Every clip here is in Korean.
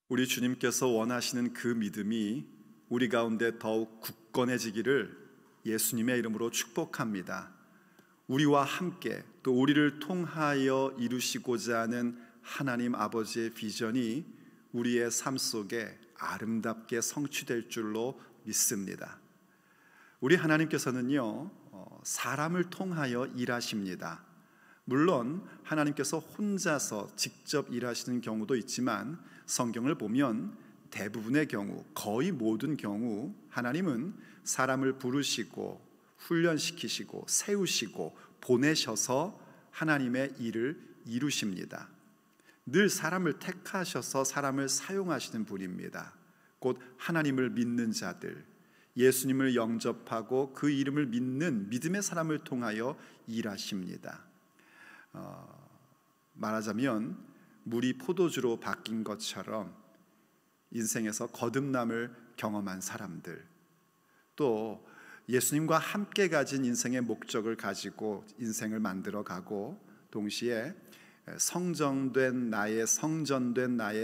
우리 주님께서 원하시는 그 믿음이 우리 가운데 더욱 굳건해지기를 예수님의 이름으로 축복합니다. 우리와 함께 또 우리를 통하여 이루시고자 하는 하나님 아버지의 비전이 우리의 삶 속에 아름답게 성취될 줄로 믿습니다. 우리 하나님께서는요, 사람을 통하여 일하십니다. 물론 하나님께서 혼자서 직접 일하시는 경우도 있지만 성경을 보면 대부분의 경우, 거의 모든 경우 하나님은 사람을 부르시고 훈련시키시고 세우시고 보내셔서 하나님의 일을 이루십니다. 늘 사람을 택하셔서 사람을 사용하시는 분입니다. 곧 하나님을 믿는 자들, 예수님을 영접하고 그 이름을 믿는 믿음의 사람을 통하여 일하십니다. 말하자면 물이 포도주로 바뀐 것처럼 인생에서 거듭남을 경험한 사람들, 또 예수님과 함께 가진 인생의 목적을 가지고 인생을 만들어가고 동시에 성전된 나의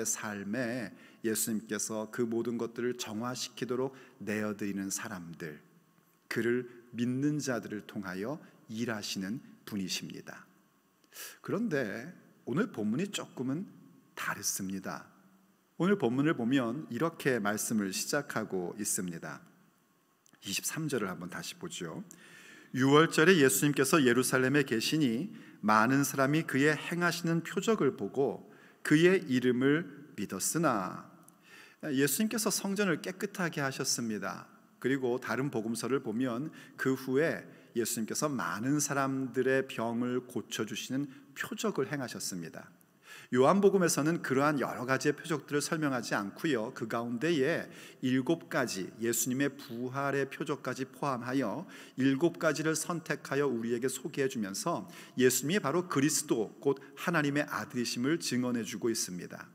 삶에 예수님께서 그 모든 것들을 정화시키도록 내어드리는 사람들, 그를 믿는 자들을 통하여 일하시는 분이십니다. 그런데 오늘 본문이 조금은 다릅니다. 오늘 본문을 보면 이렇게 말씀을 시작하고 있습니다. 23절을 한번 다시 보죠. 6월절에 예수님께서 예루살렘에 계시니 많은 사람이 그의 행하시는 표적을 보고 그의 이름을 믿었으나, 예수님께서 성전을 깨끗하게 하셨습니다. 그리고 다른 복음서를 보면 그 후에 예수님께서 많은 사람들의 병을 고쳐주시는 표적을 행하셨습니다. 요한복음에서는 그러한 여러 가지의 표적들을 설명하지 않고요, 그 가운데에 7가지 예수님의 부활의 표적까지 포함하여 7가지를 선택하여 우리에게 소개해 주면서 예수님이 바로 그리스도 곧 하나님의 아들이심을 증언해 주고 있습니다.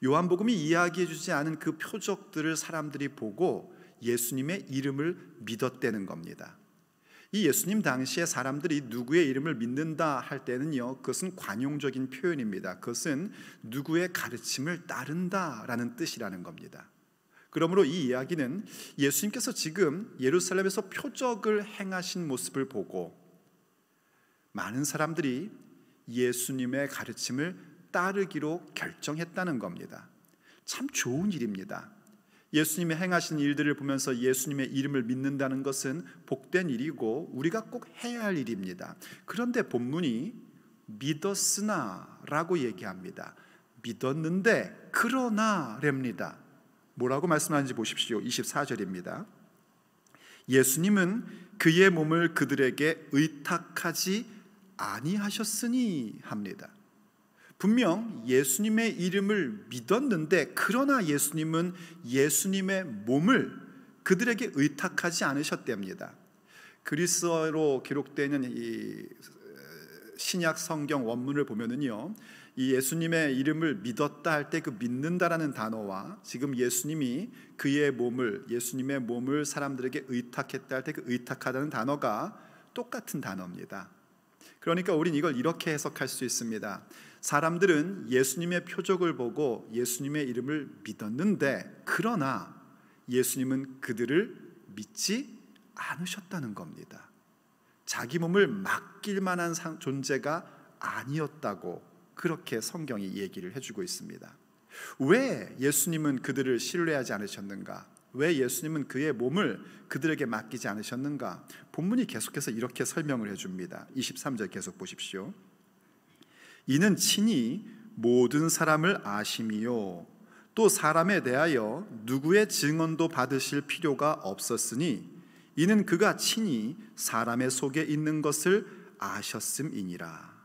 요한복음이 이야기해 주지 않은 그 표적들을 사람들이 보고 예수님의 이름을 믿었다는 겁니다. 이 예수님 당시에 사람들이 누구의 이름을 믿는다 할 때는요, 그것은 관용적인 표현입니다. 그것은 누구의 가르침을 따른다라는 뜻이라는 겁니다. 그러므로 이 이야기는 예수님께서 지금 예루살렘에서 표적을 행하신 모습을 보고 많은 사람들이 예수님의 가르침을 따르기로 결정했다는 겁니다. 참 좋은 일입니다. 예수님의 행하신 일들을 보면서 예수님의 이름을 믿는다는 것은 복된 일이고 우리가 꼭 해야 할 일입니다. 그런데 본문이 믿었으나 라고 얘기합니다. 믿었는데 그러나 랍니다. 뭐라고 말씀하는지 보십시오. 24절입니다. 예수님은 그의 몸을 그들에게 의탁하지 아니하셨으니 합니다. 분명 예수님의 이름을 믿었는데 그러나 예수님은 예수님의 몸을 그들에게 의탁하지 않으셨답니다. 그리스어로 기록되어 있는 이 신약 성경 원문을 보면은요, 이 예수님의 이름을 믿었다 할 때 그 믿는다라는 단어와 지금 예수님이 그의 몸을, 예수님의 몸을 사람들에게 의탁했다 할 때 그 의탁하다는 단어가 똑같은 단어입니다. 그러니까 우린 이걸 이렇게 해석할 수 있습니다. 사람들은 예수님의 표적을 보고 예수님의 이름을 믿었는데 그러나 예수님은 그들을 믿지 않으셨다는 겁니다. 자기 몸을 맡길 만한 존재가 아니었다고 그렇게 성경이 얘기를 해주고 있습니다. 왜 예수님은 그들을 신뢰하지 않으셨는가? 왜 예수님은 그의 몸을 그들에게 맡기지 않으셨는가? 본문이 계속해서 이렇게 설명을 해줍니다. 23절 계속 보십시오. 이는 친히 모든 사람을 아심이요 또 사람에 대하여 누구의 증언도 받으실 필요가 없었으니 이는 그가 친히 사람의 속에 있는 것을 아셨음이니라.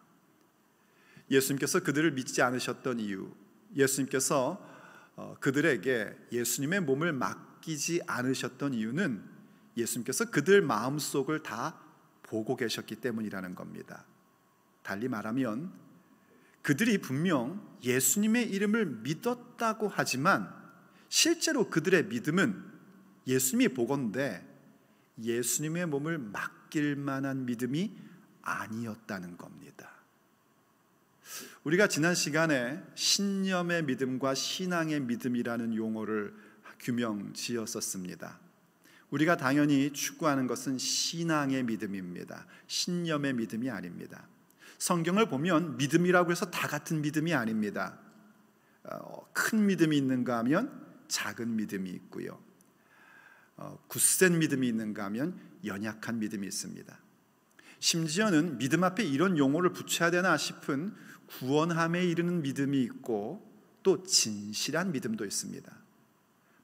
예수님께서 그들을 믿지 않으셨던 이유, 예수님께서 그들에게 예수님의 몸을 맡기지 않으셨던 이유는 예수님께서 그들 마음속을 다 보고 계셨기 때문이라는 겁니다. 달리 말하면 그들이 분명 예수님의 이름을 믿었다고 하지만 실제로 그들의 믿음은 예수님이 보건대 예수님의 몸을 맡길 만한 믿음이 아니었다는 겁니다. 우리가 지난 시간에 신념의 믿음과 신앙의 믿음이라는 용어를 규명 지었었습니다. 우리가 당연히 추구하는 것은 신앙의 믿음입니다. 신념의 믿음이 아닙니다. 성경을 보면 믿음이라고 해서 다 같은 믿음이 아닙니다. 큰 믿음이 있는가 하면 작은 믿음이 있고요. 굳센 믿음이 있는가 하면 연약한 믿음이 있습니다. 심지어는 믿음 앞에 이런 용어를 붙여야 되나 싶은 구원함에 이르는 믿음이 있고 또 진실한 믿음도 있습니다.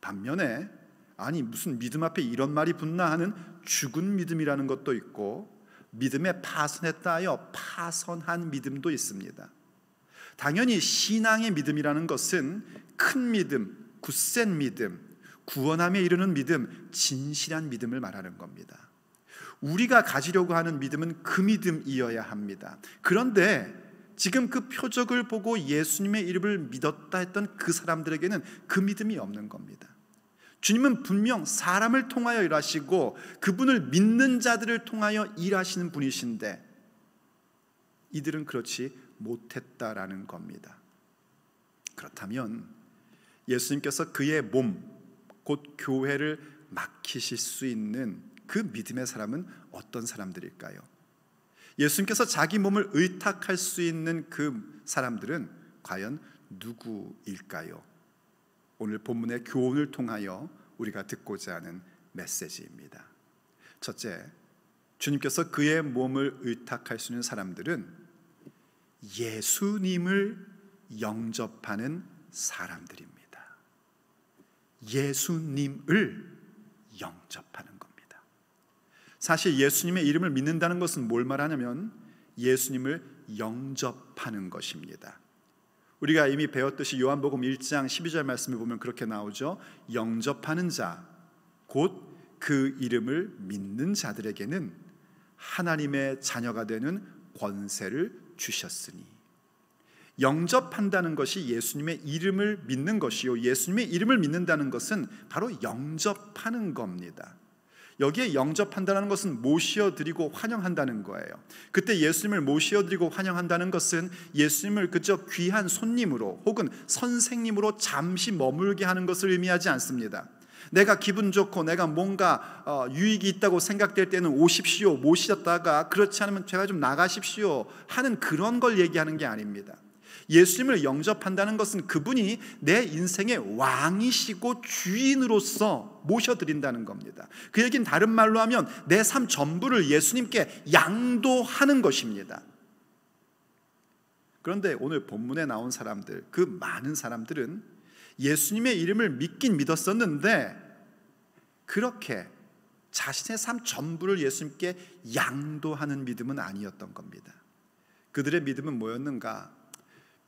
반면에 아니 무슨 믿음 앞에 이런 말이 붙나 하는 죽은 믿음이라는 것도 있고 믿음에 파선했다 하여 파선한 믿음도 있습니다. 당연히 신앙의 믿음이라는 것은 큰 믿음, 굳센 믿음, 구원함에 이르는 믿음, 진실한 믿음을 말하는 겁니다. 우리가 가지려고 하는 믿음은 그 믿음이어야 합니다. 그런데 지금 그 표적을 보고 예수님의 이름을 믿었다 했던 그 사람들에게는 그 믿음이 없는 겁니다. 주님은 분명 사람을 통하여 일하시고 그분을 믿는 자들을 통하여 일하시는 분이신데 이들은 그렇지 못했다라는 겁니다. 그렇다면 예수님께서 그의 몸, 곧 교회를 맡기실 수 있는 그 믿음의 사람은 어떤 사람들일까요? 예수님께서 자기 몸을 의탁할 수 있는 그 사람들은 과연 누구일까요? 오늘 본문의 교훈을 통하여 우리가 듣고자 하는 메시지입니다. 첫째, 주님께서 그의 몸을 의탁할 수 있는 사람들은 예수님을 영접하는 사람들입니다. 예수님을 영접하는 겁니다. 사실 예수님의 이름을 믿는다는 것은 뭘 말하냐면 예수님을 영접하는 것입니다. 우리가 이미 배웠듯이 요한복음 1장 12절 말씀을 보면 그렇게 나오죠. 영접하는 자, 곧 그 이름을 믿는 자들에게는 하나님의 자녀가 되는 권세를 주셨으니. 영접한다는 것이 예수님의 이름을 믿는 것이요, 예수님의 이름을 믿는다는 것은 바로 영접하는 겁니다. 여기에 영접한다는 것은 모시어드리고 환영한다는 거예요. 그때 예수님을 모시어드리고 환영한다는 것은 예수님을 그저 귀한 손님으로 혹은 선생님으로 잠시 머물게 하는 것을 의미하지 않습니다. 내가 기분 좋고 내가 뭔가 유익이 있다고 생각될 때는 오십시오, 모시었다가 그렇지 않으면 제가 좀 나가십시오 하는 그런 걸 얘기하는 게 아닙니다. 예수님을 영접한다는 것은 그분이 내 인생의 왕이시고 주인으로서 모셔드린다는 겁니다. 그 얘기는 다른 말로 하면 내 삶 전부를 예수님께 양도하는 것입니다. 그런데 오늘 본문에 나온 사람들, 그 많은 사람들은 예수님의 이름을 믿긴 믿었었는데 그렇게 자신의 삶 전부를 예수님께 양도하는 믿음은 아니었던 겁니다. 그들의 믿음은 뭐였는가?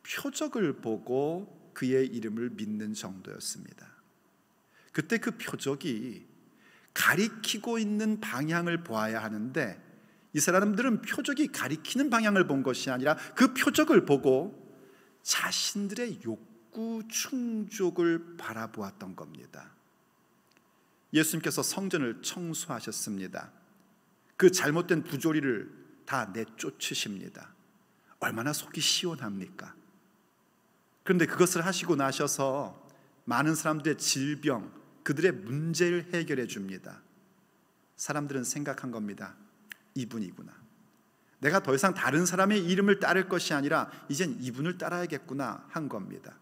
표적을 보고 그의 이름을 믿는 정도였습니다. 그때 그 표적이 가리키고 있는 방향을 보아야 하는데 이 사람들은 표적이 가리키는 방향을 본 것이 아니라 그 표적을 보고 자신들의 욕구 충족을 바라보았던 겁니다. 예수님께서 성전을 청소하셨습니다. 그 잘못된 부조리를 다 내쫓으십니다. 얼마나 속이 시원합니까? 그런데 그것을 하시고 나셔서 많은 사람들의 질병, 그들의 문제를 해결해 줍니다. 사람들은 생각한 겁니다. 이분이구나. 내가 더 이상 다른 사람의 이름을 따를 것이 아니라 이젠 이분을 따라야겠구나 한 겁니다.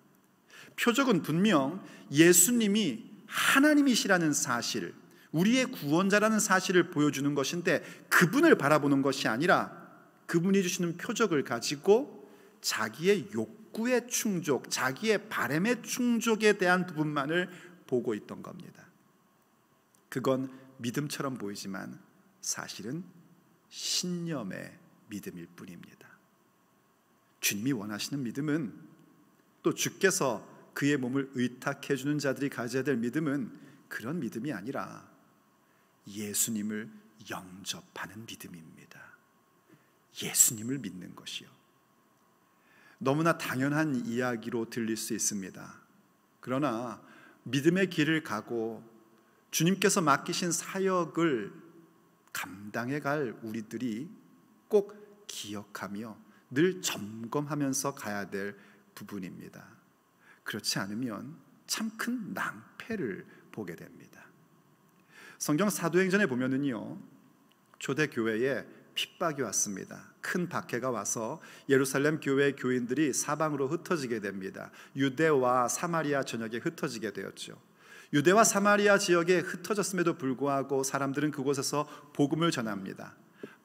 표적은 분명 예수님이 하나님이시라는 사실, 우리의 구원자라는 사실을 보여주는 것인데 그분을 바라보는 것이 아니라 그분이 주시는 표적을 가지고 자기의 욕구의 충족, 자기의 바람의 충족에 대한 부분만을 보고 있던 겁니다. 그건 믿음처럼 보이지만 사실은 신념의 믿음일 뿐입니다. 주님이 원하시는 믿음은, 또 주께서 그의 몸을 의탁해 주는 자들이 가져야 될 믿음은 그런 믿음이 아니라 예수님을 영접하는 믿음입니다. 예수님을 믿는 것이요. 너무나 당연한 이야기로 들릴 수 있습니다. 그러나 믿음의 길을 가고 주님께서 맡기신 사역을 감당해 갈 우리들이 꼭 기억하며 늘 점검하면서 가야 될 부분입니다. 그렇지 않으면 참 큰 낭패를 보게 됩니다. 성경 사도행전에 보면은요, 초대교회에 핍박이 왔습니다. 큰 박해가 와서 예루살렘 교회 교인들이 사방으로 흩어지게 됩니다. 유대와 사마리아 전역에 흩어지게 되었죠. 유대와 사마리아 지역에 흩어졌음에도 불구하고 사람들은 그곳에서 복음을 전합니다.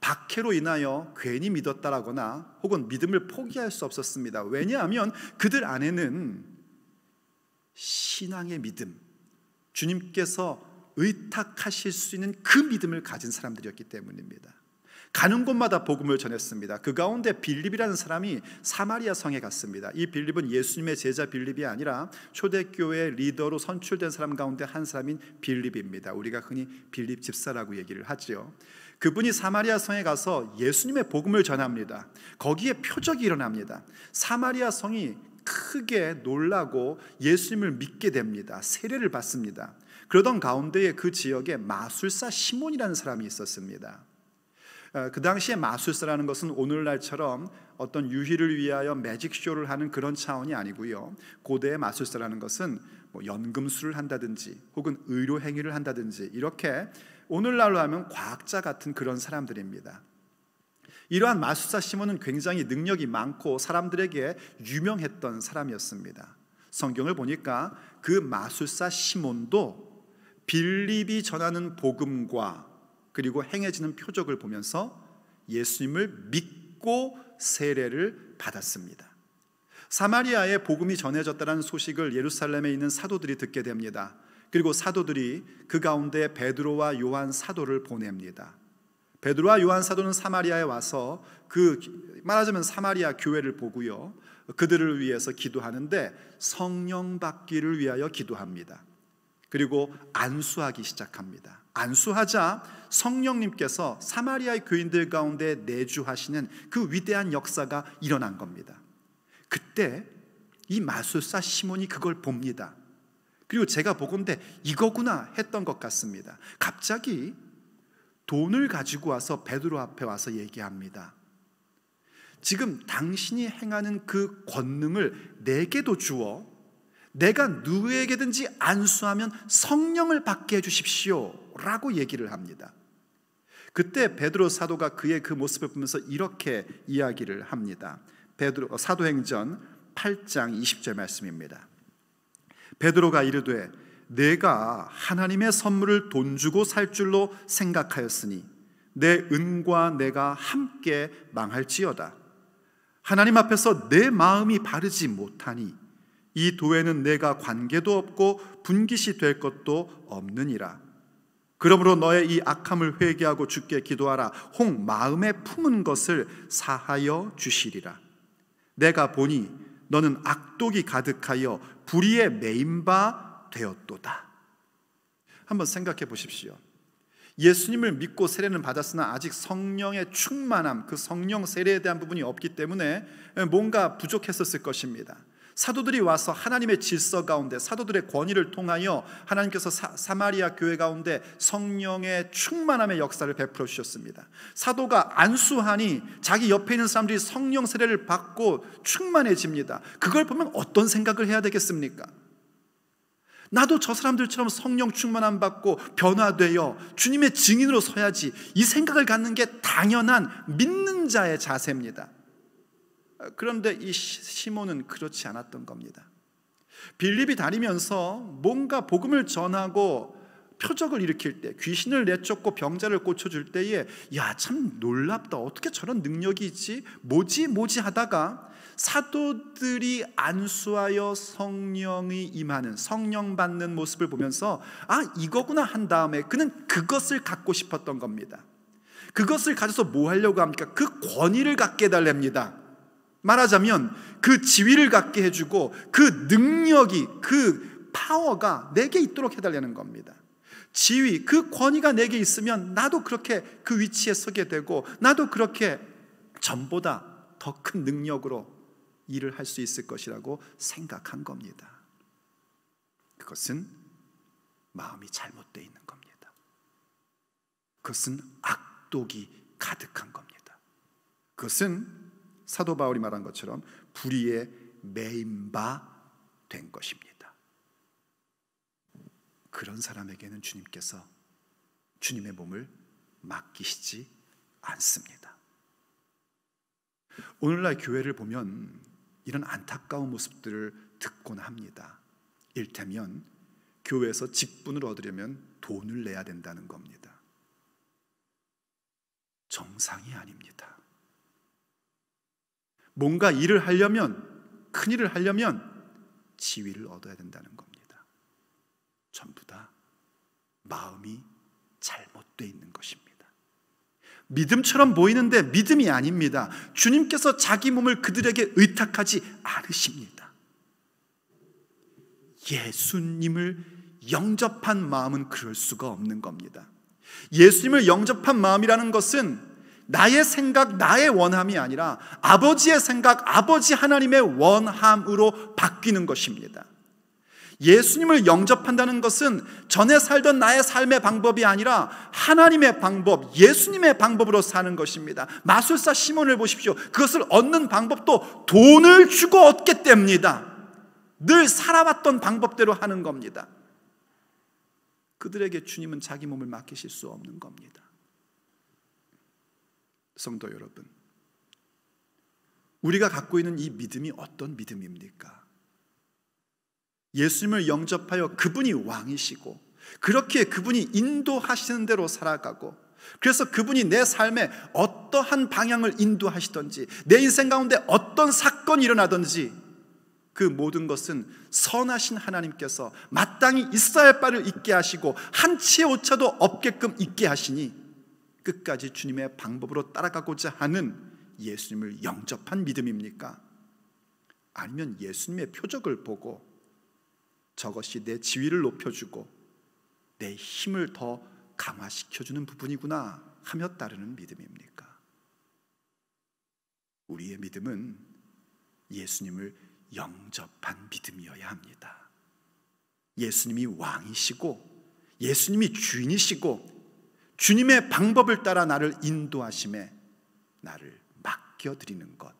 박해로 인하여 괜히 믿었다라거나 혹은 믿음을 포기할 수 없었습니다. 왜냐하면 그들 안에는 신앙의 믿음, 주님께서 의탁하실 수 있는 그 믿음을 가진 사람들이었기 때문입니다. 가는 곳마다 복음을 전했습니다. 그 가운데 빌립이라는 사람이 사마리아 성에 갔습니다. 이 빌립은 예수님의 제자 빌립이 아니라 초대교회 리더로 선출된 사람 가운데 한 사람인 빌립입니다. 우리가 흔히 빌립 집사라고 얘기를 하죠. 그분이 사마리아 성에 가서 예수님의 복음을 전합니다. 거기에 표적이 일어납니다. 사마리아 성이 크게 놀라고 예수님을 믿게 됩니다. 세례를 받습니다. 그러던 가운데에 그 지역에 마술사 시몬이라는 사람이 있었습니다. 그 당시에 마술사라는 것은 오늘날처럼 어떤 유희를 위하여 매직쇼를 하는 그런 차원이 아니고요, 고대의 마술사라는 것은 연금술을 한다든지 혹은 의료 행위를 한다든지 이렇게 오늘날로 하면 과학자 같은 그런 사람들입니다. 이러한 마술사 시몬은 굉장히 능력이 많고 사람들에게 유명했던 사람이었습니다. 성경을 보니까 그 마술사 시몬도 빌립이 전하는 복음과 그리고 행해지는 표적을 보면서 예수님을 믿고 세례를 받았습니다. 사마리아에 복음이 전해졌다는 소식을 예루살렘에 있는 사도들이 듣게 됩니다. 그리고 사도들이 그 가운데 베드로와 요한 사도를 보냅니다. 베드로와 요한 사도는 사마리아에 와서 말하자면 사마리아 교회를 보고요, 그들을 위해서 기도하는데 성령 받기를 위하여 기도합니다. 그리고 안수하기 시작합니다. 안수하자 성령님께서 사마리아의 교인들 가운데 내주하시는 그 위대한 역사가 일어난 겁니다. 그때 이 마술사 시몬이 그걸 봅니다. 그리고 제가 보건대 이거구나 했던 것 같습니다. 갑자기 돈을 가지고 와서 베드로 앞에 와서 얘기합니다. 지금 당신이 행하는 그 권능을 내게도 주어 내가 누구에게든지 안수하면 성령을 받게 해주십시오 라고 얘기를 합니다. 그때 베드로 사도가 그의 그 모습을 보면서 이렇게 이야기를 합니다. 사도행전 8장 20절 말씀입니다. 베드로가 이르되 내가 하나님의 선물을 돈 주고 살 줄로 생각하였으니 내 은과 내가 함께 망할지어다. 하나님 앞에서 내 마음이 바르지 못하니 이 도에는 내가 관계도 없고 분깃이 될 것도 없느니라. 그러므로 너의 이 악함을 회개하고 주께 기도하라. 혹 마음에 품은 것을 사하여 주시리라. 내가 보니 너는 악독이 가득하여 불의에 매인 바 되었도다. 한번 생각해 보십시오. 예수님을 믿고 세례는 받았으나 아직 성령의 충만함, 그 성령 세례에 대한 부분이 없기 때문에 뭔가 부족했었을 것입니다. 사도들이 와서 하나님의 질서 가운데 사도들의 권위를 통하여 하나님께서 사마리아 교회 가운데 성령의 충만함의 역사를 베풀어 주셨습니다. 사도가 안수하니 자기 옆에 있는 사람들이 성령 세례를 받고 충만해집니다. 그걸 보면 어떤 생각을 해야 되겠습니까? 나도 저 사람들처럼 성령 충만함 받고 변화되어 주님의 증인으로 서야지, 이 생각을 갖는 게 당연한 믿는 자의 자세입니다. 그런데 이 시몬은 그렇지 않았던 겁니다. 빌립이 다니면서 뭔가 복음을 전하고 표적을 일으킬 때, 귀신을 내쫓고 병자를 고쳐줄 때에 야, 참 놀랍다, 어떻게 저런 능력이 있지, 뭐지 하다가 사도들이 안수하여 성령이 임하는, 성령 받는 모습을 보면서 아, 이거구나 한 다음에 그는 그것을 갖고 싶었던 겁니다. 그것을 가져서 뭐 하려고 합니까? 그 권위를 갖게 해달랍니다. 말하자면 그 지위를 갖게 해주고 그 능력이, 그 파워가 내게 있도록 해달라는 겁니다. 지위, 그 권위가 내게 있으면 나도 그렇게 그 위치에 서게 되고 나도 그렇게 전보다 더 큰 능력으로 일을 할 수 있을 것이라고 생각한 겁니다. 그것은 마음이 잘못되어 있는 겁니다. 그것은 악독이 가득한 겁니다. 그것은 사도 바울이 말한 것처럼 불의에 매인 바 된 것입니다. 그런 사람에게는 주님께서 주님의 몸을 맡기시지 않습니다. 오늘날 교회를 보면 이런 안타까운 모습들을 듣곤 합니다. 일테면 교회에서 직분을 얻으려면 돈을 내야 된다는 겁니다. 정상이 아닙니다. 뭔가 일을 하려면, 큰 일을 하려면 지위를 얻어야 된다는 겁니다. 전부 다 마음이 잘못되어 있는 것입니다. 믿음처럼 보이는데 믿음이 아닙니다. 주님께서 자기 몸을 그들에게 의탁하지 않으십니다. 예수님을 영접한 마음은 그럴 수가 없는 겁니다. 예수님을 영접한 마음이라는 것은 나의 생각, 나의 원함이 아니라 아버지의 생각, 아버지 하나님의 원함으로 바뀌는 것입니다. 예수님을 영접한다는 것은 전에 살던 나의 삶의 방법이 아니라 하나님의 방법, 예수님의 방법으로 사는 것입니다. 마술사 시몬을 보십시오. 그것을 얻는 방법도 돈을 주고 얻게 됩니다. 늘 살아왔던 방법대로 하는 겁니다. 그들에게 주님은 자기 몸을 맡기실 수 없는 겁니다. 성도 여러분, 우리가 갖고 있는 이 믿음이 어떤 믿음입니까? 예수님을 영접하여 그분이 왕이시고 그렇게 그분이 인도하시는 대로 살아가고, 그래서 그분이 내 삶에 어떠한 방향을 인도하시든지 내 인생 가운데 어떤 사건이 일어나든지 그 모든 것은 선하신 하나님께서 마땅히 있어야 할 바를 있게 하시고 한치의 오차도 없게끔 있게 하시니 끝까지 주님의 방법으로 따라가고자 하는 예수님을 영접한 믿음입니까? 아니면 예수님의 표적을 보고 저것이 내 지위를 높여주고 내 힘을 더 강화시켜주는 부분이구나 하며 따르는 믿음입니까? 우리의 믿음은 예수님을 영접한 믿음이어야 합니다. 예수님이 왕이시고 예수님이 주인이시고 주님의 방법을 따라 나를 인도하심에 나를 맡겨드리는 것,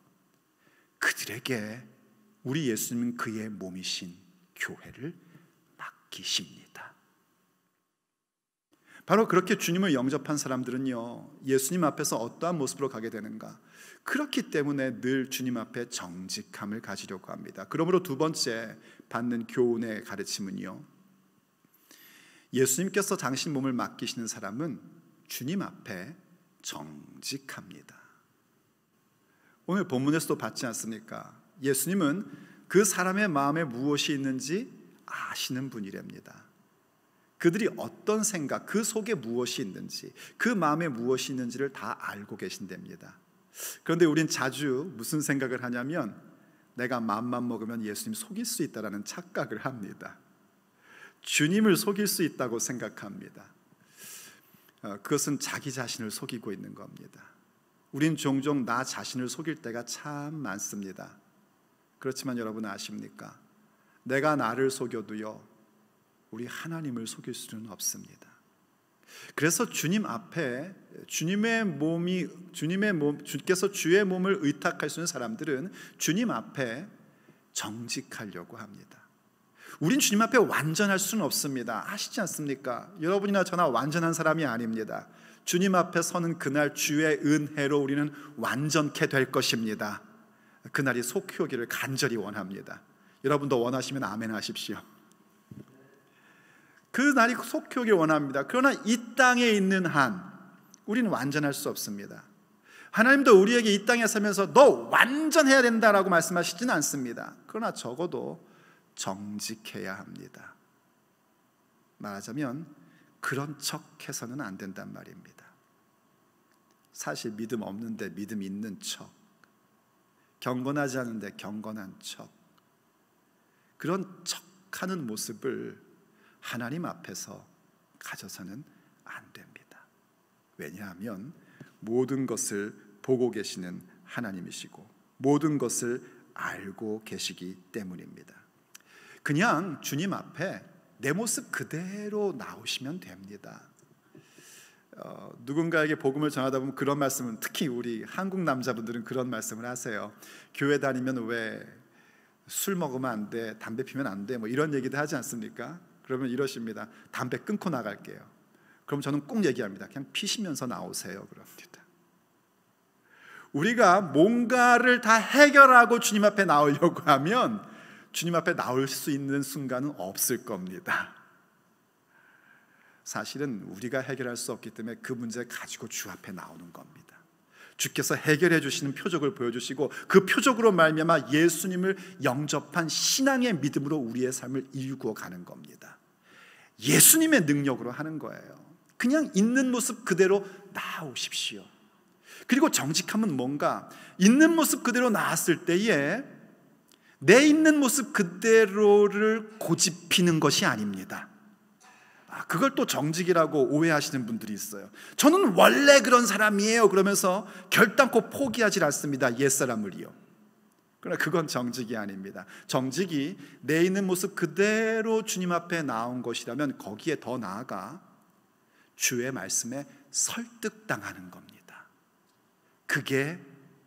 그들에게 우리 예수님은 그의 몸이신 교회를 맡기십니다. 바로 그렇게 주님을 영접한 사람들은요, 예수님 앞에서 어떠한 모습으로 가게 되는가? 그렇기 때문에 늘 주님 앞에 정직함을 가지려고 합니다. 그러므로 두 번째 받는 교훈의 가르침은요, 예수님께서 당신 몸을 맡기시는 사람은 주님 앞에 정직합니다. 오늘 본문에서도 봤지 않습니까? 예수님은 그 사람의 마음에 무엇이 있는지 아시는 분이랍니다. 그들이 어떤 생각, 그 속에 무엇이 있는지, 그 마음에 무엇이 있는지를 다 알고 계신답니다. 그런데 우린 자주 무슨 생각을 하냐면 내가 마음만 먹으면 예수님 속일 수 있다는 착각을 합니다. 주님을 속일 수 있다고 생각합니다. 그것은 자기 자신을 속이고 있는 겁니다. 우린 종종 나 자신을 속일 때가 참 많습니다. 그렇지만 여러분 아십니까? 내가 나를 속여도요, 우리 하나님을 속일 수는 없습니다. 그래서 주님 앞에 주께서 주의 몸을 의탁하시는 사람들은 주님 앞에 정직하려고 합니다. 우린 주님 앞에 완전할 수는 없습니다. 아시지 않습니까? 여러분이나 저나 완전한 사람이 아닙니다. 주님 앞에 서는 그날 주의 은혜로 우리는 완전케 될 것입니다. 그날이 속히 오기를 간절히 원합니다. 여러분도 원하시면 아멘 하십시오. 그 날이 속히 오길 원합니다. 그러나 이 땅에 있는 한 우리는 완전할 수 없습니다. 하나님도 우리에게 이 땅에 살면서 너 완전해야 된다라고 말씀하시지는 않습니다. 그러나 적어도 정직해야 합니다. 말하자면 그런 척해서는 안 된단 말입니다. 사실 믿음 없는데 믿음 있는 척, 경건하지 않은데 경건한 척, 그런 척하는 모습을 하나님 앞에서 가져서는 안 됩니다. 왜냐하면 모든 것을 보고 계시는 하나님이시고 모든 것을 알고 계시기 때문입니다. 그냥 주님 앞에 내 모습 그대로 나오시면 됩니다. 누군가에게 복음을 전하다 보면 그런 말씀은, 특히 우리 한국 남자분들은 그런 말씀을 하세요. 교회 다니면 왜 술 먹으면 안 돼, 담배 피면 안 돼, 뭐 이런 얘기도 하지 않습니까? 그러면 이러십니다. 담배 끊고 나갈게요. 그럼 저는 꼭 얘기합니다. 그냥 피시면서 나오세요. 그럽니다. 우리가 뭔가를 다 해결하고 주님 앞에 나오려고 하면 주님 앞에 나올 수 있는 순간은 없을 겁니다. 사실은 우리가 해결할 수 없기 때문에 그 문제 가지고 주 앞에 나오는 겁니다. 주께서 해결해 주시는 표적을 보여주시고 그 표적으로 말미암아 예수님을 영접한 신앙의 믿음으로 우리의 삶을 이루고 가는 겁니다. 예수님의 능력으로 하는 거예요. 그냥 있는 모습 그대로 나오십시오. 그리고 정직함은 뭔가, 있는 모습 그대로 나왔을 때에 내 있는 모습 그대로를 고집피는 것이 아닙니다. 그걸 또 정직이라고 오해하시는 분들이 있어요. 저는 원래 그런 사람이에요 그러면서 결단코 포기하지 않습니다. 옛사람을요. 그러나 그건 정직이 아닙니다. 정직이 내 있는 모습 그대로 주님 앞에 나온 것이라면 거기에 더 나아가 주의 말씀에 설득당하는 겁니다. 그게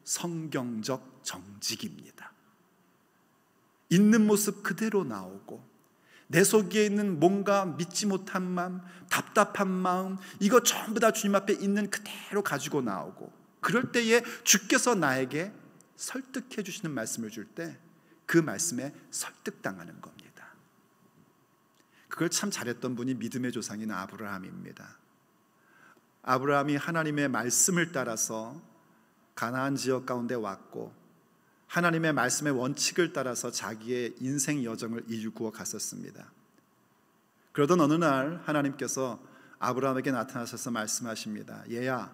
성경적 정직입니다. 있는 모습 그대로 나오고 내 속에 있는 뭔가 믿지 못한 마음, 답답한 마음, 이거 전부 다 주님 앞에 있는 그대로 가지고 나오고, 그럴 때에 주께서 나에게 설득해 주시는 말씀을 줄 때 그 말씀에 설득당하는 겁니다. 그걸 참 잘했던 분이 믿음의 조상인 아브라함입니다. 아브라함이 하나님의 말씀을 따라서 가나안 지역 가운데 왔고 하나님의 말씀의 원칙을 따라서 자기의 인생 여정을 이루고 갔었습니다. 그러던 어느 날 하나님께서 아브라함에게 나타나셔서 말씀하십니다. 얘야,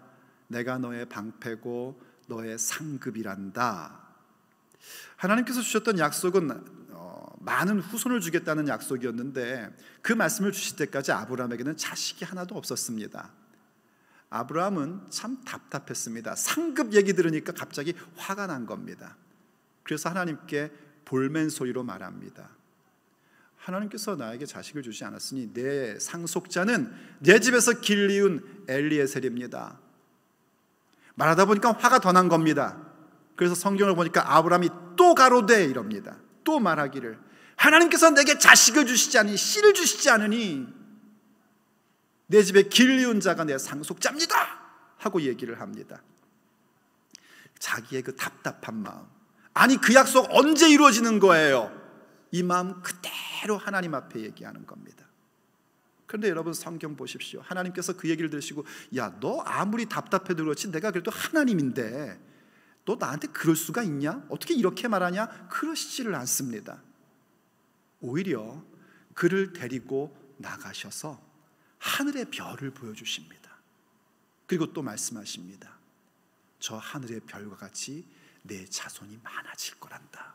내가 너의 방패고 너의 상급이란다. 하나님께서 주셨던 약속은 많은 후손을 주겠다는 약속이었는데 그 말씀을 주실 때까지 아브라함에게는 자식이 하나도 없었습니다. 아브라함은 참 답답했습니다. 상급 얘기 들으니까 갑자기 화가 난 겁니다. 그래서 하나님께 볼멘 소리로 말합니다. 하나님께서 나에게 자식을 주지 않았으니 내 상속자는 내 집에서 길리운 엘리에셀입니다. 말하다 보니까 화가 더 난 겁니다. 그래서 성경을 보니까 아브라함이 또 가로되 이럽니다. 또 말하기를 하나님께서 내게 자식을 주시지 않으니 씨를 주시지 않으니 내 집에 길리운 자가 내 상속자입니다 하고 얘기를 합니다. 자기의 그 답답한 마음, 아니 그 약속 언제 이루어지는 거예요? 이 마음 그대로 하나님 앞에 얘기하는 겁니다. 그런데 여러분 성경 보십시오. 하나님께서 그 얘기를 들으시고 야, 너 아무리 답답해도 그렇지 내가 그래도 하나님인데 너 나한테 그럴 수가 있냐? 어떻게 이렇게 말하냐? 그러시지를 않습니다. 오히려 그를 데리고 나가셔서 하늘의 별을 보여주십니다. 그리고 또 말씀하십니다. 저 하늘의 별과 같이 내 자손이 많아질 거란다.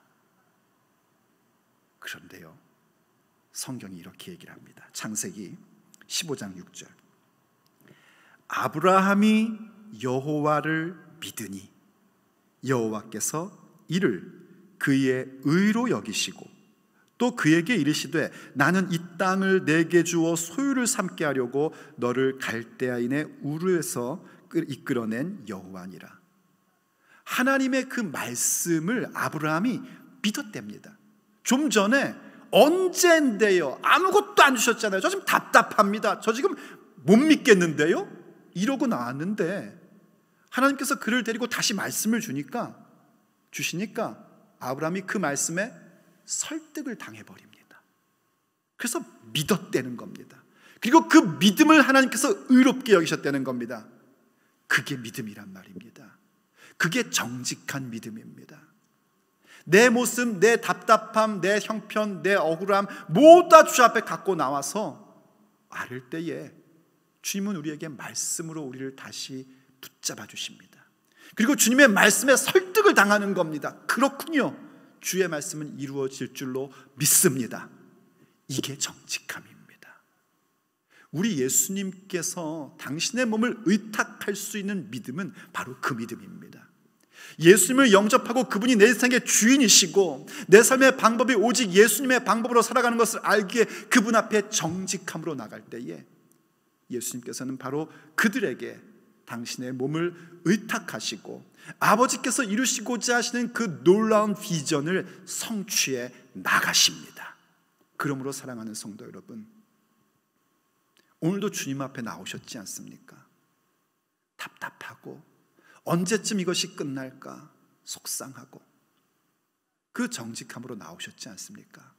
그런데요, 성경이 이렇게 얘기를 합니다. 창세기 15장 6절. 아브라함이 여호와를 믿으니 여호와께서 이를 그의 의로 여기시고 또 그에게 이르시되 나는 이 땅을 내게 주어 소유를 삼게 하려고 너를 갈대아인의 우르에서 이끌어낸 여호와니라. 하나님의 그 말씀을 아브라함이 믿었답니다. 좀 전에 언젠데요, 아무것도 안 주셨잖아요. 저 지금 답답합니다. 저 지금 못 믿겠는데요. 이러고 나왔는데 하나님께서 그를 데리고 다시 말씀을 주시니까 아브라함이 그 말씀에 설득을 당해버립니다. 그래서 믿었다는 겁니다. 그리고 그 믿음을 하나님께서 의롭게 여기셨다는 겁니다. 그게 믿음이란 말입니다. 그게 정직한 믿음입니다. 내 모습, 내 답답함, 내 형편, 내 억울함 모두 다 주 앞에 갖고 나와서 아를 때에 주님은 우리에게 말씀으로 우리를 다시 붙잡아 주십니다. 그리고 주님의 말씀에 설득을 당하는 겁니다. 그렇군요. 주의 말씀은 이루어질 줄로 믿습니다. 이게 정직함입니다. 우리 예수님께서 당신의 몸을 의탁할 수 있는 믿음은 바로 그 믿음입니다. 예수님을 영접하고 그분이 내 인생의 주인이시고 내 삶의 방법이 오직 예수님의 방법으로 살아가는 것을 알기에 그분 앞에 정직함으로 나갈 때에 예수님께서는 바로 그들에게 당신의 몸을 의탁하시고 아버지께서 이루시고자 하시는 그 놀라운 비전을 성취해 나가십니다. 그러므로 사랑하는 성도 여러분, 오늘도 주님 앞에 나오셨지 않습니까? 답답하고 언제쯤 이것이 끝날까 속상하고 그 정직함으로 나오셨지 않습니까?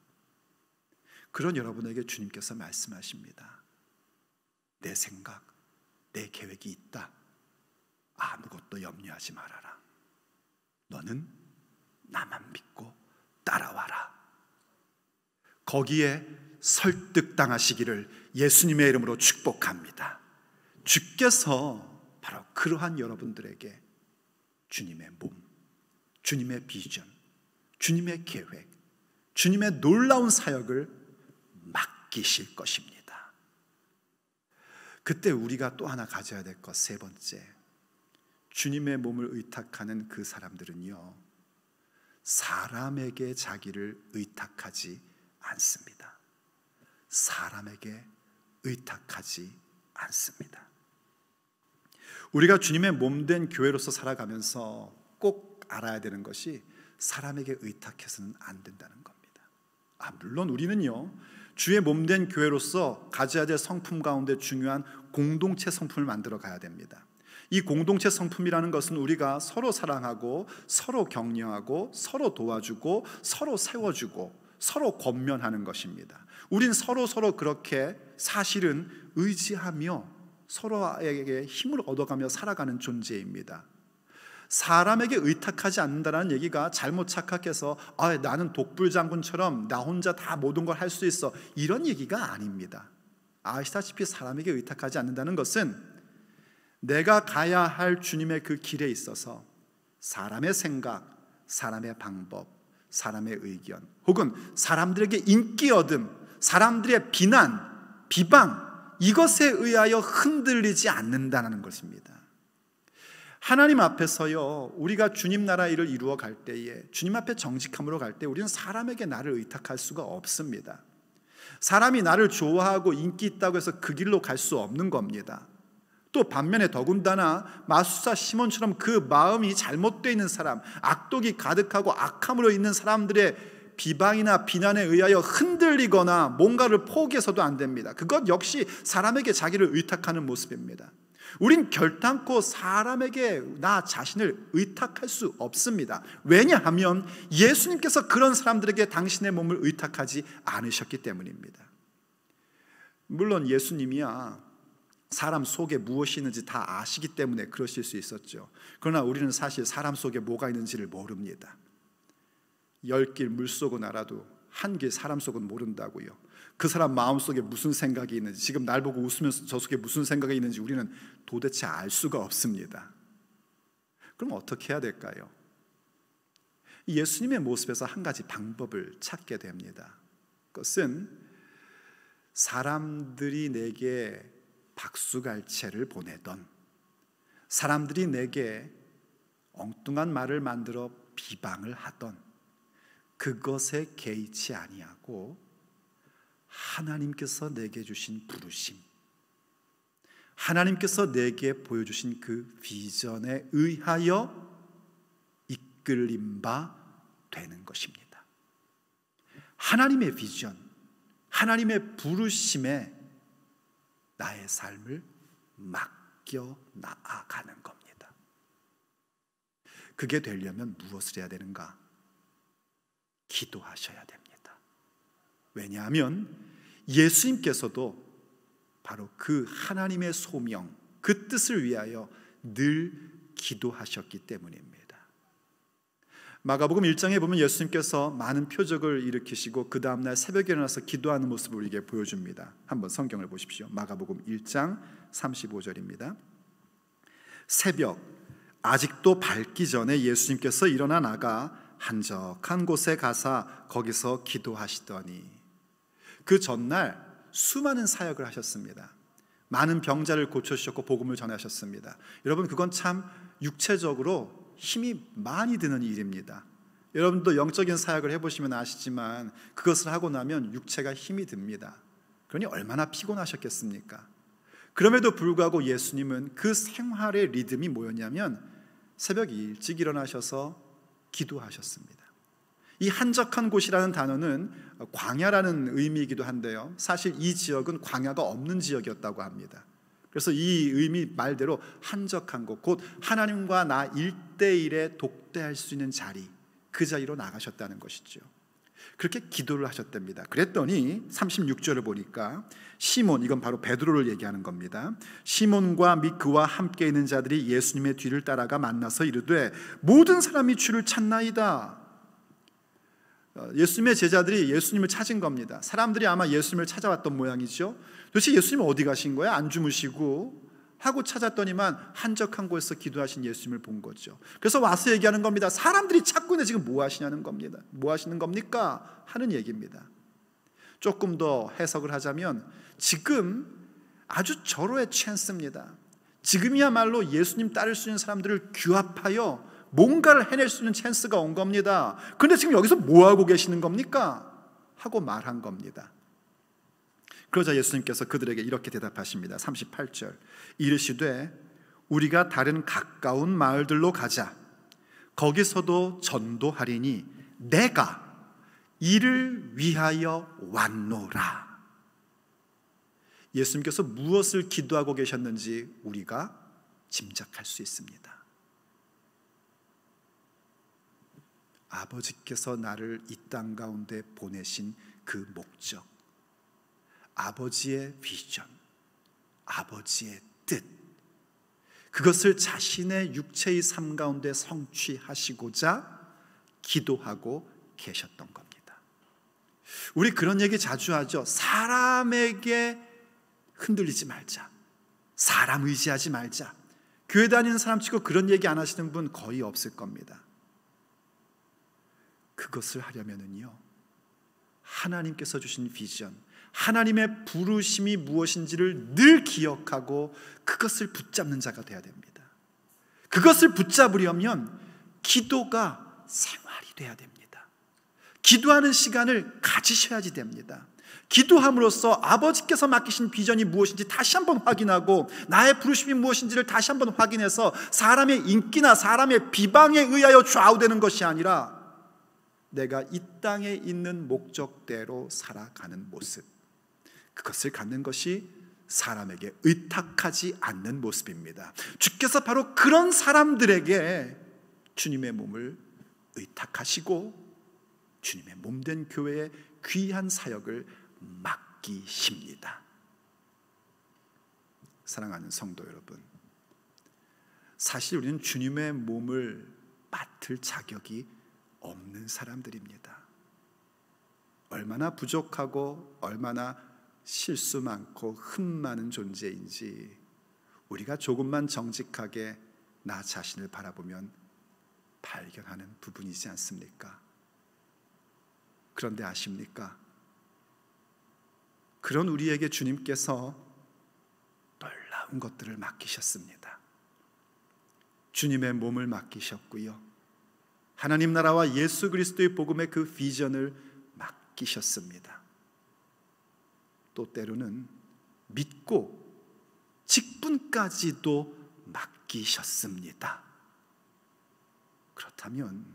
그런 여러분에게 주님께서 말씀하십니다. 내 생각, 내 계획이 있다. 아무것도 염려하지 말아라. 너는 나만 믿고 따라와라. 거기에 설득당하시기를 예수님의 이름으로 축복합니다. 주께서 바로 그러한 여러분들에게 주님의 몸, 주님의 비전, 주님의 계획, 주님의 놀라운 사역을 맡기실 것입니다. 그때 우리가 또 하나 가져야 될 것, 세 번째, 주님의 몸을 의탁하는 그 사람들은요, 사람에게 자기를 의탁하지 않습니다. 사람에게 의탁하지 않습니다. 우리가 주님의 몸된 교회로서 살아가면서 꼭 알아야 되는 것이 사람에게 의탁해서는 안 된다는 겁니다. 물론 우리는요, 주의 몸된 교회로서 가져야 될 성품 가운데 중요한 공동체 성품을 만들어 가야 됩니다. 이 공동체 성품이라는 것은 우리가 서로 사랑하고 서로 격려하고 서로 도와주고 서로 세워주고 서로 권면하는 것입니다. 우린 서로 그렇게 사실은 의지하며 서로에게 힘을 얻어가며 살아가는 존재입니다. 사람에게 의탁하지 않는다는 얘기가 잘못 착각해서 나는 독불장군처럼 나 혼자 다 모든 걸 할 수 있어, 이런 얘기가 아닙니다. 아시다시피 사람에게 의탁하지 않는다는 것은 내가 가야 할 주님의 그 길에 있어서 사람의 생각, 사람의 방법, 사람의 의견, 혹은 사람들에게 인기 얻음, 사람들의 비난, 비방, 이것에 의하여 흔들리지 않는다는 것입니다. 하나님 앞에서요, 우리가 주님 나라 일을 이루어 갈 때에, 주님 앞에 정직함으로 갈 때 우리는 사람에게 나를 의탁할 수가 없습니다. 사람이 나를 좋아하고 인기 있다고 해서 그 길로 갈 수 없는 겁니다. 또 반면에 더군다나 마술사 시몬처럼 그 마음이 잘못되어 있는 사람, 악독이 가득하고 악함으로 있는 사람들의 비방이나 비난에 의하여 흔들리거나 뭔가를 포기해서도 안 됩니다. 그것 역시 사람에게 자기를 의탁하는 모습입니다. 우린 결단코 사람에게 나 자신을 의탁할 수 없습니다. 왜냐하면 예수님께서 그런 사람들에게 당신의 몸을 의탁하지 않으셨기 때문입니다. 물론 예수님이야 사람 속에 무엇이 있는지 다 아시기 때문에 그러실 수 있었죠. 그러나 우리는 사실 사람 속에 뭐가 있는지를 모릅니다. 10길 물속은 알아도 한 길 사람 속은 모른다고요. 그 사람 마음속에 무슨 생각이 있는지, 지금 날 보고 웃으면서 저 속에 무슨 생각이 있는지 우리는 도대체 알 수가 없습니다. 그럼 어떻게 해야 될까요? 예수님의 모습에서 한 가지 방법을 찾게 됩니다. 그것은 사람들이 내게 박수갈채를 보내던, 사람들이 내게 엉뚱한 말을 만들어 비방을 하던 그것에 개의치 아니하고 하나님께서 내게 주신 부르심, 하나님께서 내게 보여주신 그 비전에 의하여 이끌림 바 되는 것입니다. 하나님의 비전, 하나님의 부르심에 나의 삶을 맡겨 나아가는 겁니다. 그게 되려면 무엇을 해야 되는가? 기도하셔야 됩니다. 왜냐하면 예수님께서도 바로 그 하나님의 소명, 그 뜻을 위하여 늘 기도하셨기 때문입니다. 마가복음 1장에 보면 예수님께서 많은 표적을 일으키시고 그 다음날 새벽에 일어나서 기도하는 모습을 우리에게 보여줍니다. 한번 성경을 보십시오. 마가복음 1장 35절입니다. 새벽 아직도 밝기 전에 예수님께서 일어나 나가 한적한 곳에 가사 거기서 기도하시더니, 그 전날 수많은 사역을 하셨습니다. 많은 병자를 고쳐주셨고 복음을 전하셨습니다. 여러분, 그건 참 육체적으로 힘이 많이 드는 일입니다. 여러분도 영적인 사역을 해보시면 아시지만 그것을 하고 나면 육체가 힘이 듭니다. 그러니 얼마나 피곤하셨겠습니까? 그럼에도 불구하고 예수님은 그 생활의 리듬이 뭐였냐면 새벽 일찍 일어나셔서 기도하셨습니다. 이 한적한 곳이라는 단어는 광야라는 의미이기도 한데요, 사실 이 지역은 광야가 없는 지역이었다고 합니다. 그래서 이 의미 말대로 한적한 곳, 곧 하나님과 나 1대1에 독대할 수 있는 자리, 그 자리로 나가셨다는 것이죠. 그렇게 기도를 하셨답니다. 그랬더니 36절을 보니까 시몬, 이건 바로 베드로를 얘기하는 겁니다. 시몬과 및 그와 함께 있는 자들이 예수님의 뒤를 따라가 만나서 이르되 모든 사람이 주를 찾나이다. 예수님의 제자들이 예수님을 찾은 겁니다. 사람들이 아마 예수님을 찾아왔던 모양이죠. 도대체 예수님 어디 가신 거야? 안 주무시고 하고 찾았더니만 한적한 곳에서 기도하신 예수님을 본 거죠. 그래서 와서 얘기하는 겁니다. 사람들이 찾고 있는데 지금 뭐 하시냐는 겁니다. 뭐 하시는 겁니까? 하는 얘기입니다. 조금 더 해석을 하자면 지금 아주 절호의 찬스입니다. 지금이야말로 예수님 따를 수 있는 사람들을 규합하여 뭔가를 해낼 수 있는 찬스가 온 겁니다. 그런데 지금 여기서 뭐 하고 계시는 겁니까? 하고 말한 겁니다. 그러자 예수님께서 그들에게 이렇게 대답하십니다. 38절, 이르시되 우리가 다른 가까운 마을들로 가자. 거기서도 전도하리니 내가 이를 위하여 왔노라. 예수님께서 무엇을 기도하고 계셨는지 우리가 짐작할 수 있습니다. 아버지께서 나를 이 땅 가운데 보내신 그 목적, 아버지의 비전, 아버지의 뜻, 그것을 자신의 육체의 삶 가운데 성취하시고자 기도하고 계셨던 겁니다. 우리 그런 얘기 자주 하죠. 사람에게 흔들리지 말자, 사람 의지하지 말자. 교회 다니는 사람 치고 그런 얘기 안 하시는 분 거의 없을 겁니다. 그것을 하려면은요, 하나님께서 주신 비전, 하나님의 부르심이 무엇인지를 늘 기억하고 그것을 붙잡는 자가 되어야 됩니다. 그것을 붙잡으려면 기도가 생활이 돼야 됩니다. 기도하는 시간을 가지셔야지 됩니다. 기도함으로써 아버지께서 맡기신 비전이 무엇인지 다시 한번 확인하고 나의 부르심이 무엇인지를 다시 한번 확인해서 사람의 인기나 사람의 비방에 의하여 좌우되는 것이 아니라 내가 이 땅에 있는 목적대로 살아가는 모습, 그것을 갖는 것이 사람에게 의탁하지 않는 모습입니다. 주께서 바로 그런 사람들에게 주님의 몸을 의탁하시고 주님의 몸된 교회의 귀한 사역을 맡기십니다. 사랑하는 성도 여러분, 사실 우리는 주님의 몸을 맡을 자격이 없는 사람들입니다. 얼마나 부족하고 얼마나 실수 많고 흠 많은 존재인지 우리가 조금만 정직하게 나 자신을 바라보면 발견하는 부분이지 않습니까? 그런데 아십니까? 그런 우리에게 주님께서 놀라운 것들을 맡기셨습니다. 주님의 몸을 맡기셨고요, 하나님 나라와 예수 그리스도의 복음의 그 비전을 맡기셨습니다. 또 때로는 믿고 직분까지도 맡기셨습니다. 그렇다면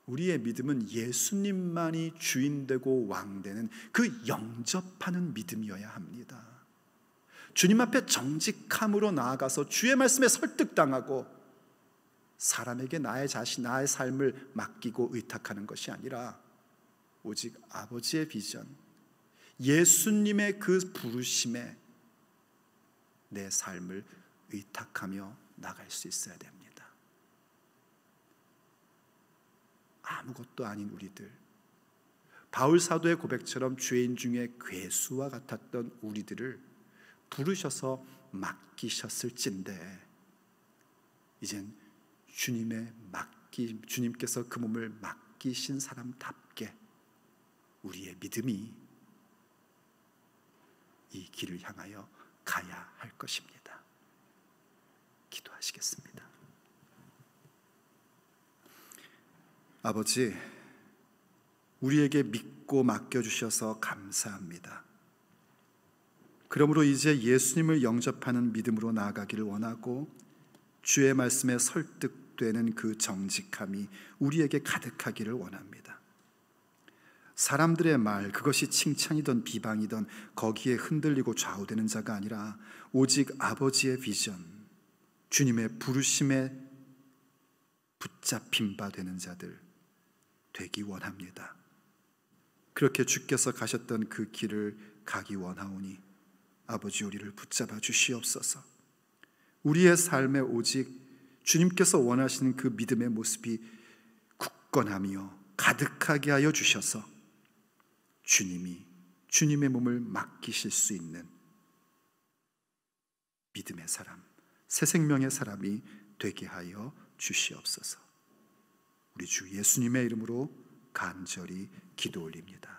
우리의 믿음은 예수님만이 주인되고 왕되는 그 영접하는 믿음이어야 합니다. 주님 앞에 정직함으로 나아가서 주의 말씀에 설득당하고 사람에게 나의 자신, 나의 삶을 맡기고 의탁하는 것이 아니라 오직 아버지의 비전, 예수님의 그 부르심에 내 삶을 의탁하며 나갈 수 있어야 됩니다. 아무것도 아닌 우리들, 바울 사도의 고백처럼 죄인 중에 괴수와 같았던 우리들을 부르셔서 맡기셨을진데 이젠 주님께서 그 몸을 맡기신 사람답게 우리의 믿음이 이 길을 향하여 가야 할 것입니다. 기도하시겠습니다. 아버지, 우리에게 믿고 맡겨주셔서 감사합니다. 그러므로 이제 예수님을 영접하는 믿음으로 나아가기를 원하고 주의 말씀에 설득되는 그 정직함이 우리에게 가득하기를 원합니다. 사람들의 말, 그것이 칭찬이든 비방이든 거기에 흔들리고 좌우되는 자가 아니라 오직 아버지의 비전, 주님의 부르심에 붙잡힌 바 되는 자들 되기 원합니다. 그렇게 주께서 가셨던 그 길을 가기 원하오니 아버지 우리를 붙잡아 주시옵소서. 우리의 삶에 오직 주님께서 원하시는 그 믿음의 모습이 굳건하며 가득하게 하여 주셔서 주님이 주님의 몸을 맡기실 수 있는 믿음의 사람, 새 생명의 사람이 되게 하여 주시옵소서. 우리 주 예수님의 이름으로 간절히 기도 올립니다.